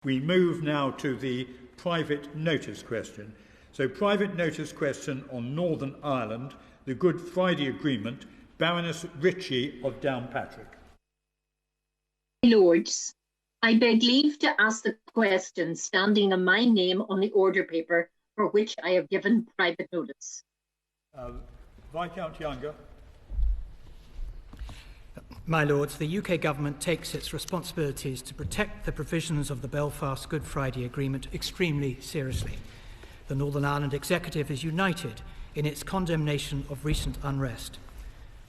We move now to the private notice question. So, private notice question on Northern Ireland, the Good Friday Agreement, Baroness Ritchie of Downpatrick. Lords, I beg leave to ask the question standing on my name on the order paper for which I have given private notice. Viscount Younger. My Lords, the UK Government takes its responsibilities to protect the provisions of the Belfast Good Friday Agreement extremely seriously. The Northern Ireland Executive is united in its condemnation of recent unrest.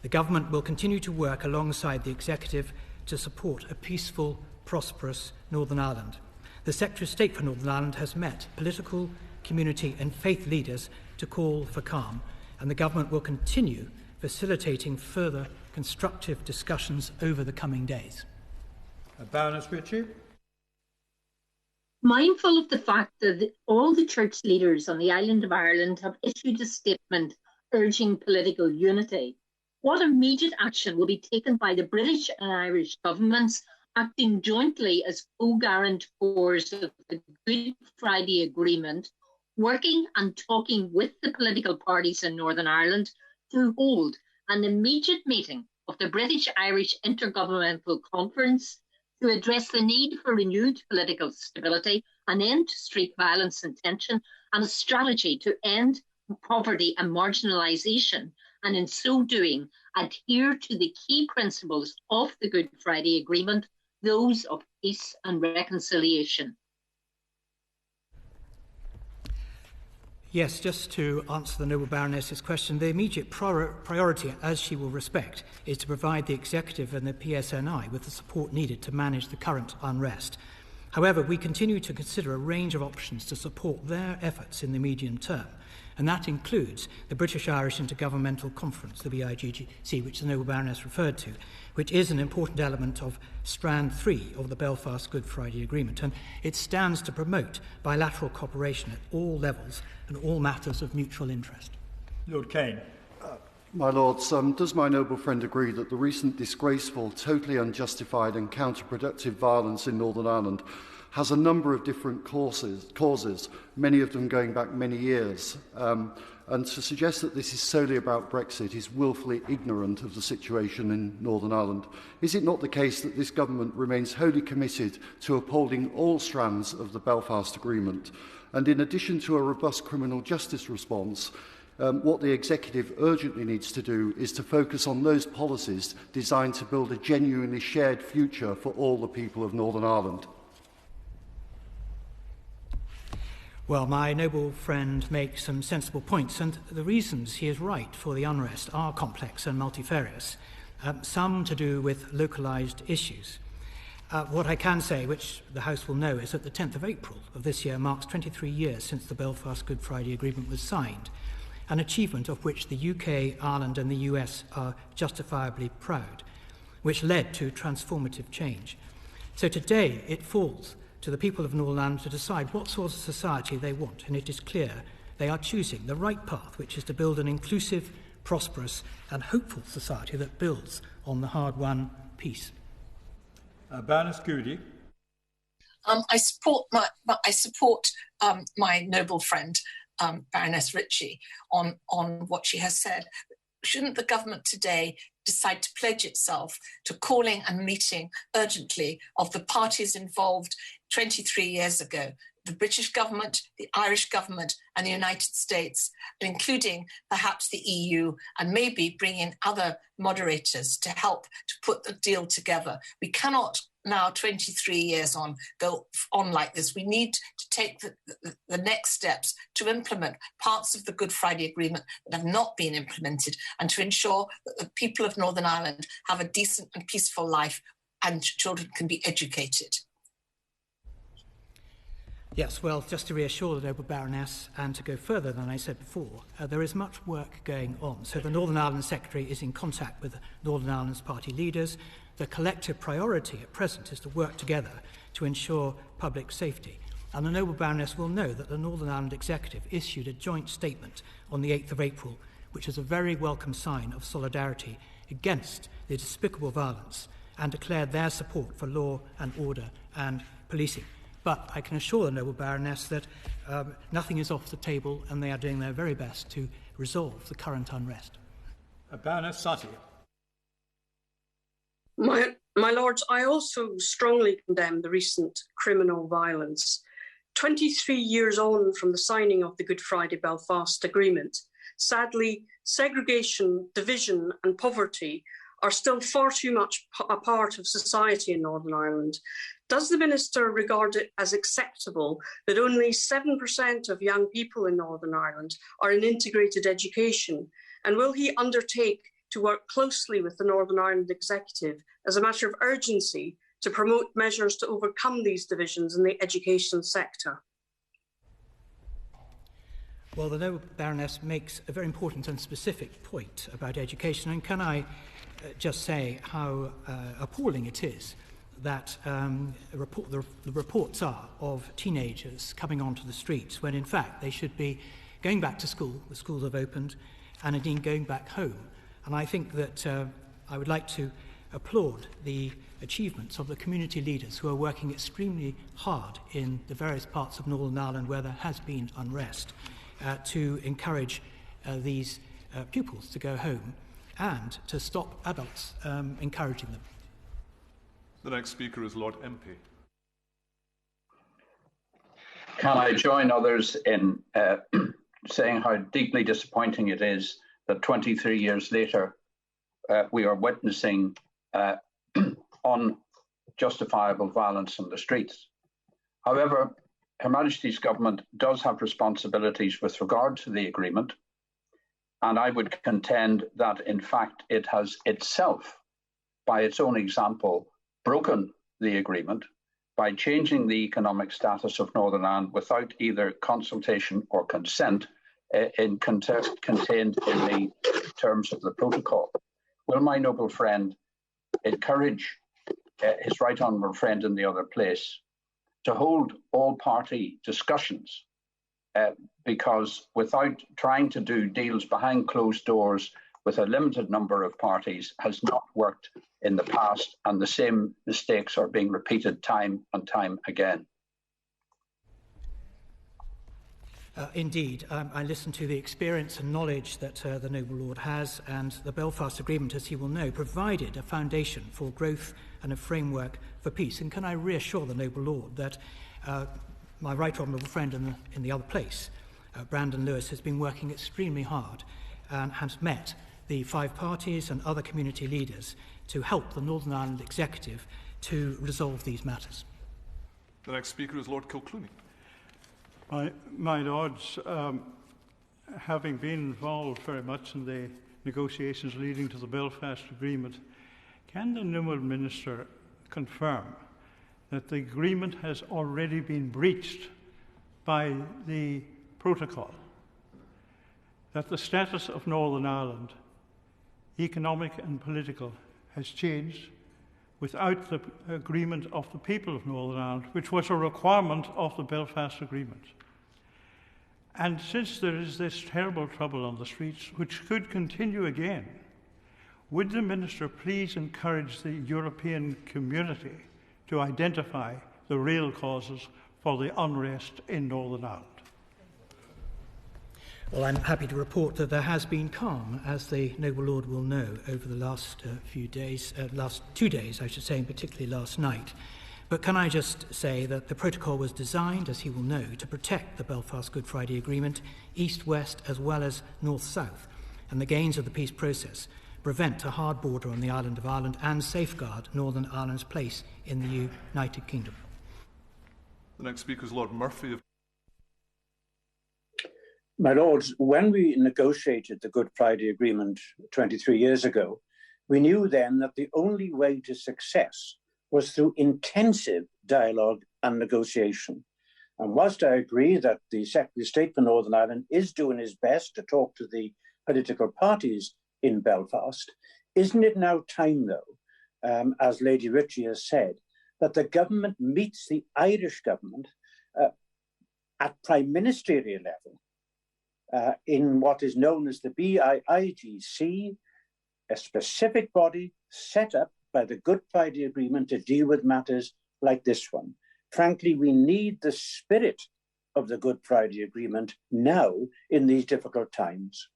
The Government will continue to work alongside the Executive to support a peaceful, prosperous Northern Ireland. The Secretary of State for Northern Ireland has met political, community and faith leaders to call for calm, and the Government will continue facilitating further constructive discussions over the coming days. Baroness Ritchie. Mindful of the fact that all the church leaders on the island of Ireland have issued a statement urging political unity, what immediate action will be taken by the British and Irish governments acting jointly as co-guarantors of the Good Friday Agreement, working and talking with the political parties in Northern Ireland to hold an immediate meeting of the British-Irish Intergovernmental Conference to address the need for renewed political stability, an end to street violence and tension, and a strategy to end poverty and marginalisation, and in so doing, adhere to the key principles of the Good Friday Agreement, those of peace and reconciliation. Yes, just to answer the Noble Baroness's question, the immediate priority, as she will respect, is to provide the Executive and the PSNI with the support needed to manage the current unrest. However, we continue to consider a range of options to support their efforts in the medium term, and that includes the British-Irish Intergovernmental Conference, the BIGC, which the Noble Baroness referred to, which is an important element of Strand 3 of the Belfast Good Friday Agreement, and it stands to promote bilateral cooperation at all levels and all matters of mutual interest. Lord Kane. My Lords, does my noble friend agree that the recent disgraceful, totally unjustified and counterproductive violence in Northern Ireland has a number of different causes, many of them going back many years, and to suggest that this is solely about Brexit is woefully ignorant of the situation in Northern Ireland. Is it not the case that this government remains wholly committed to upholding all strands of the Belfast Agreement? And in addition to a robust criminal justice response, what the Executive urgently needs to do is to focus on those policies designed to build a genuinely shared future for all the people of Northern Ireland. Well, my noble friend makes some sensible points, and the reasons he is right for the unrest are complex and multifarious, some to do with localised issues. What I can say, which the House will know, is that the 10th of April of this year marks 23 years since the Belfast Good Friday Agreement was signed, an achievement of which the UK, Ireland and the US are justifiably proud, which led to transformative change. So today it falls to the people of Northern Ireland to decide what sort of society they want, and it is clear they are choosing the right path, which is to build an inclusive, prosperous and hopeful society that builds on the hard-won peace. Baroness Goody. I support my noble friend, Baroness Ritchie, on what she has said. Shouldn't the government today decide to pledge itself to calling and meeting urgently of the parties involved 23 years ago, the British government, the Irish government and the United States, including perhaps the EU, and maybe bring in other moderators to help to put the deal together? We cannot now, 23 years on, go on like this. We need to take the next steps to implement parts of the Good Friday Agreement that have not been implemented, and to ensure that the people of Northern Ireland have a decent and peaceful life and children can be educated. Yes, well, just to reassure the noble Baroness and to go further than I said before, there is much work going on. So the Northern Ireland Secretary is in contact with Northern Ireland's party leaders. The collective priority at present is to work together to ensure public safety. And the noble Baroness will know that the Northern Ireland Executive issued a joint statement on the 8th of April, which is a very welcome sign of solidarity against the despicable violence, and declared their support for law and order and policing. But I can assure the noble Baroness that nothing is off the table, and they are doing their very best to resolve the current unrest. Baroness Sutty. My Lords, I also strongly condemn the recent criminal violence. 23 years on from the signing of the Good Friday Belfast Agreement, sadly, segregation, division and poverty are still far too much a part of society in Northern Ireland. Does the Minister regard it as acceptable that only 7% of young people in Northern Ireland are in integrated education? And will he undertake to work closely with the Northern Ireland Executive as a matter of urgency to promote measures to overcome these divisions in the education sector? Well, the noble Baroness makes a very important and specific point about education, and can I just say how appalling it is that the reports are of teenagers coming onto the streets when in fact they should be going back to school, the schools have opened, and indeed going back home. And I think that I would like to applaud the achievements of the community leaders who are working extremely hard in the various parts of Northern Ireland where there has been unrest to encourage these pupils to go home and to stop adults encouraging them. The next speaker is Lord MP. Can I join others in saying how deeply disappointing it is that 23 years later we are witnessing unjustifiable violence in the streets. However, Her Majesty's government does have responsibilities with regard to the agreement, and I would contend that in fact it has itself, by its own example, broken the agreement by changing the economic status of Northern Ireland without either consultation or consent contained in the terms of the protocol. Will my noble friend encourage his right honourable friend in the other place to hold all party discussions, because without trying to do deals behind closed doors with a limited number of parties has not worked in the past, and the same mistakes are being repeated time and time again. Indeed, I listen to the experience and knowledge that the noble lord has, and the Belfast Agreement, as he will know, provided a foundation for growth and a framework for peace. And can I reassure the noble lord that my right honourable friend in the other place, Brandon Lewis, has been working extremely hard and has met the five parties and other community leaders to help the Northern Ireland Executive to resolve these matters. The next speaker is Lord Kilclooney. My Lords, having been involved very much in the negotiations leading to the Belfast Agreement, can the noble Minister confirm that the agreement has already been breached by the protocol, that the status of Northern Ireland, economic and political, has changed without the agreement of the people of Northern Ireland, which was a requirement of the Belfast Agreement? And since there is this terrible trouble on the streets, which could continue again, would the Minister please encourage the European community to identify the real causes for the unrest in Northern Ireland? Well, I'm happy to report that there has been calm, as the noble lord will know, over the last few days, last 2 days, I should say, and particularly last night. But can I just say that the protocol was designed, as he will know, to protect the Belfast Good Friday Agreement, east-west as well as north-south, and the gains of the peace process prevent a hard border on the island of Ireland and safeguard Northern Ireland's place in the United Kingdom. The next speaker is Lord Murphy. My Lords, when we negotiated the Good Friday Agreement 23 years ago, we knew then that the only way to success was through intensive dialogue and negotiation. And whilst I agree that the Secretary of State for Northern Ireland is doing his best to talk to the political parties in Belfast, isn't it now time, though, as Lady Ritchie has said, that the government meets the Irish government at prime ministerial level in what is known as the BIIGC, a specific body set up by the Good Friday Agreement to deal with matters like this one. Frankly, we need the spirit of the Good Friday Agreement now in these difficult times.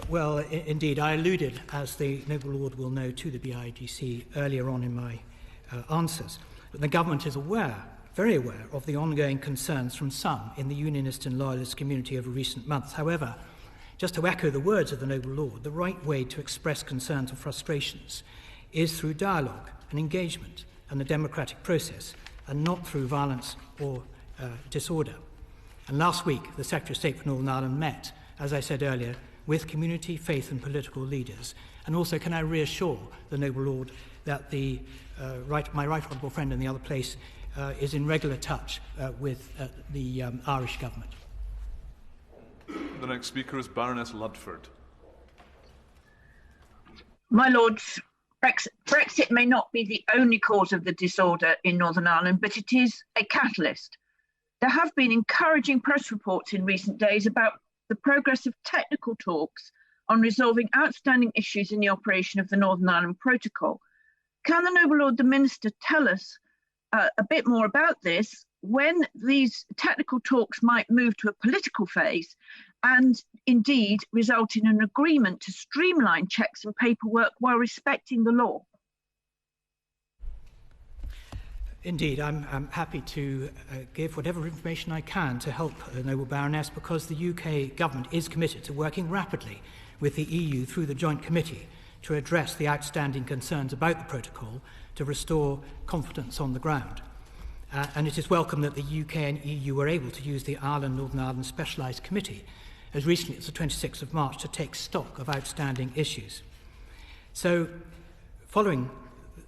Well, indeed, I alluded, as the Noble Lord will know, to the BIGC earlier on in my answers. But the government is aware, very aware, of the ongoing concerns from some in the Unionist and Loyalist community over recent months. However, just to echo the words of the Noble Lord, the right way to express concerns or frustrations is through dialogue and engagement and the democratic process, and not through violence or disorder. And last week, the Secretary of State for Northern Ireland met, as I said earlier, with community, faith and political leaders. And also, can I reassure the Noble Lord that my right honourable friend in the other place is in regular touch with the Irish government. The next speaker is Baroness Ludford. My Lords, Brexit may not be the only cause of the disorder in Northern Ireland, but it is a catalyst. There have been encouraging press reports in recent days about the progress of technical talks on resolving outstanding issues in the operation of the Northern Ireland Protocol. Can the Noble Lord the Minister tell us a bit more about this, when these technical talks might move to a political phase and indeed result in an agreement to streamline checks and paperwork while respecting the law? Indeed, I'm happy to give whatever information I can to help the Noble Baroness, because the UK government is committed to working rapidly with the EU through the Joint Committee to address the outstanding concerns about the protocol to restore confidence on the ground. And it is welcome that the UK and EU were able to use the Northern Ireland Specialised Committee as recently as the 26th of March to take stock of outstanding issues. So, following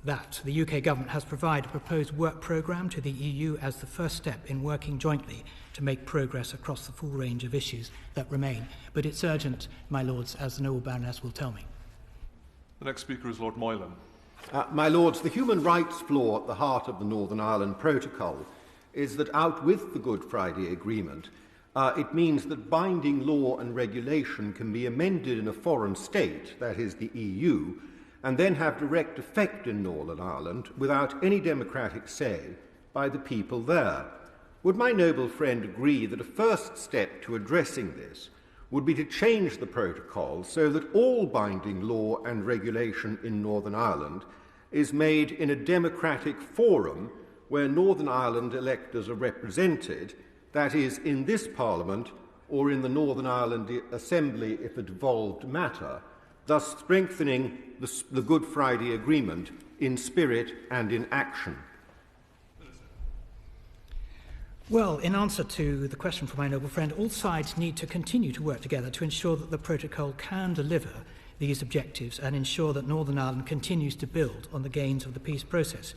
that, the UK government has provided a proposed work programme to the EU as the first step in working jointly to make progress across the full range of issues that remain. But it's urgent, my Lords, as the Noble Baroness will tell me. The next speaker is Lord Moylan. My Lords, the human rights flaw at the heart of the Northern Ireland Protocol is that out with the Good Friday Agreement, it means that binding law and regulation can be amended in a foreign state, that is the EU, and then have direct effect in Northern Ireland without any democratic say by the people there. Would my noble friend agree that a first step to addressing this would be to change the protocol so that all binding law and regulation in Northern Ireland is made in a democratic forum where Northern Ireland electors are represented, that is, in this Parliament or in the Northern Ireland Assembly if a devolved matter, thus strengthening the Good Friday Agreement in spirit and in action? Well, in answer to the question from my noble friend, all sides need to continue to work together to ensure that the protocol can deliver these objectives and ensure that Northern Ireland continues to build on the gains of the peace process.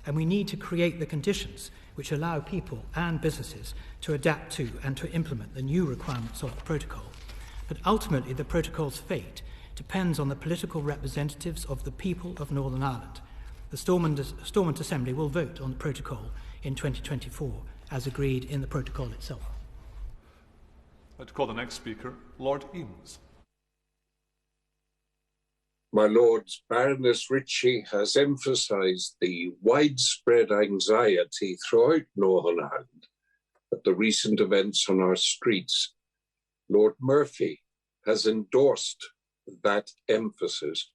And we need to create the conditions which allow people and businesses to adapt to and to implement the new requirements of the protocol. But ultimately, the protocol's fate depends on the political representatives of the people of Northern Ireland. The Stormont Assembly will vote on the protocol in 2024, as agreed in the protocol itself. I'd like to call the next speaker, Lord Eames. My Lords, Baroness Ritchie has emphasised the widespread anxiety throughout Northern Ireland at the recent events on our streets. Lord Murphy has endorsed that emphasis.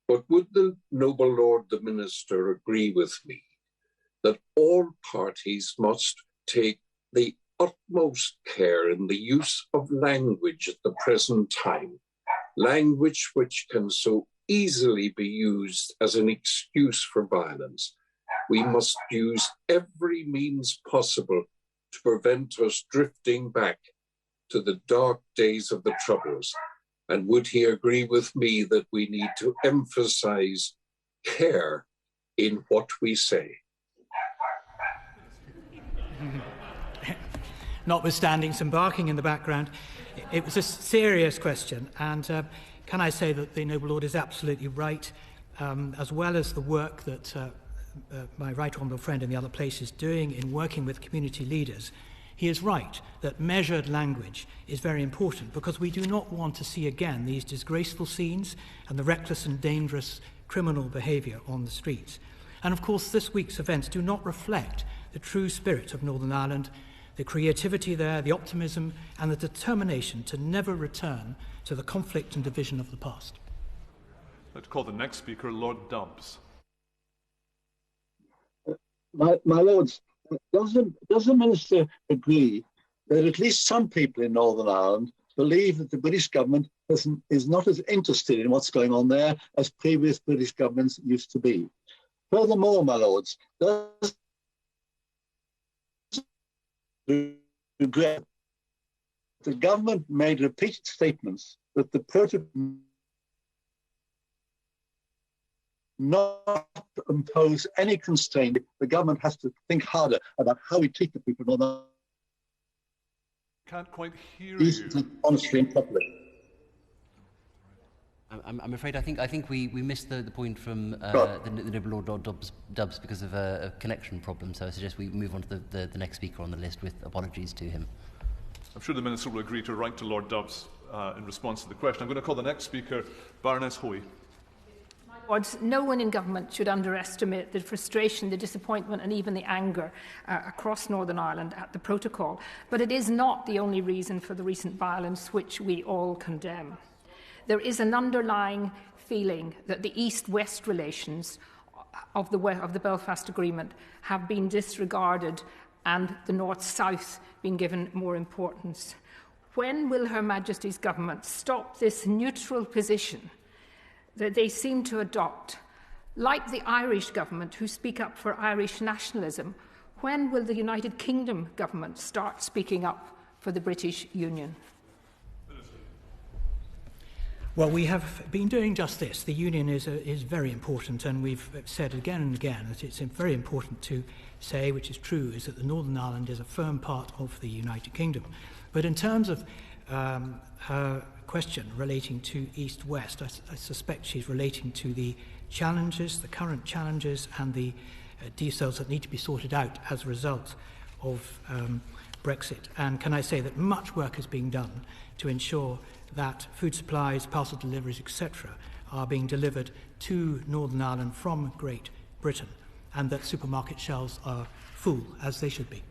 But would the noble Lord the Minister agree with me that all parties must take the utmost care in the use of language at the present time, language which can so easily be used as an excuse for violence? We must use every means possible to prevent us drifting back to the dark days of the Troubles. And would he agree with me that we need to emphasize care in what we say? Notwithstanding some barking in the background, it was a serious question, and can I say that the noble Lord is absolutely right, as well as the work that my right honourable friend in the other place is doing in working with community leaders. He is right that measured language is very important, because we do not want to see again these disgraceful scenes and the reckless and dangerous criminal behaviour on the streets. And of course, this week's events do not reflect the true spirit of Northern Ireland, the creativity there, the optimism, and the determination to never return to the conflict and division of the past. Let's call the next speaker Lord Dubs. My Lords, does the Minister agree that at least some people in Northern Ireland believe that the British government is not as interested in what's going on there as previous British governments used to be? Furthermore, my Lords, does regret the government made repeated statements that the protocol not impose any constraint. The government has to think harder about how we treat the people of Northern Can't quite hear you. Honestly and properly. I'm afraid I think we missed the point from the Noble Lord Dubs because of a connection problem, so I suggest we move on to the next speaker on the list with apologies to him. I'm sure the Minister will agree to write to Lord Dubs in response to the question. I'm going to call the next speaker Baroness Hoey. Lords, no one in government should underestimate the frustration, the disappointment and even the anger across Northern Ireland at the protocol. But it is not the only reason for the recent violence which we all condemn. There is an underlying feeling that the East-West relations of the Belfast Agreement have been disregarded and the North-South been given more importance. When will Her Majesty's government stop this neutral position that they seem to adopt? Like the Irish government, who speak up for Irish nationalism, when will the United Kingdom government start speaking up for the British Union? Well, we have been doing just this. The union is very important, and we've said again and again that it's very important to say, which is true, is that the Northern Ireland is a firm part of the United Kingdom. But in terms of her question relating to East-West, I suspect she's relating to the challenges, the current challenges, and the details that need to be sorted out as a result of Brexit. And can I say that much work is being done to ensure that food supplies, parcel deliveries, etc. are being delivered to Northern Ireland from Great Britain, and that supermarket shelves are full, as they should be.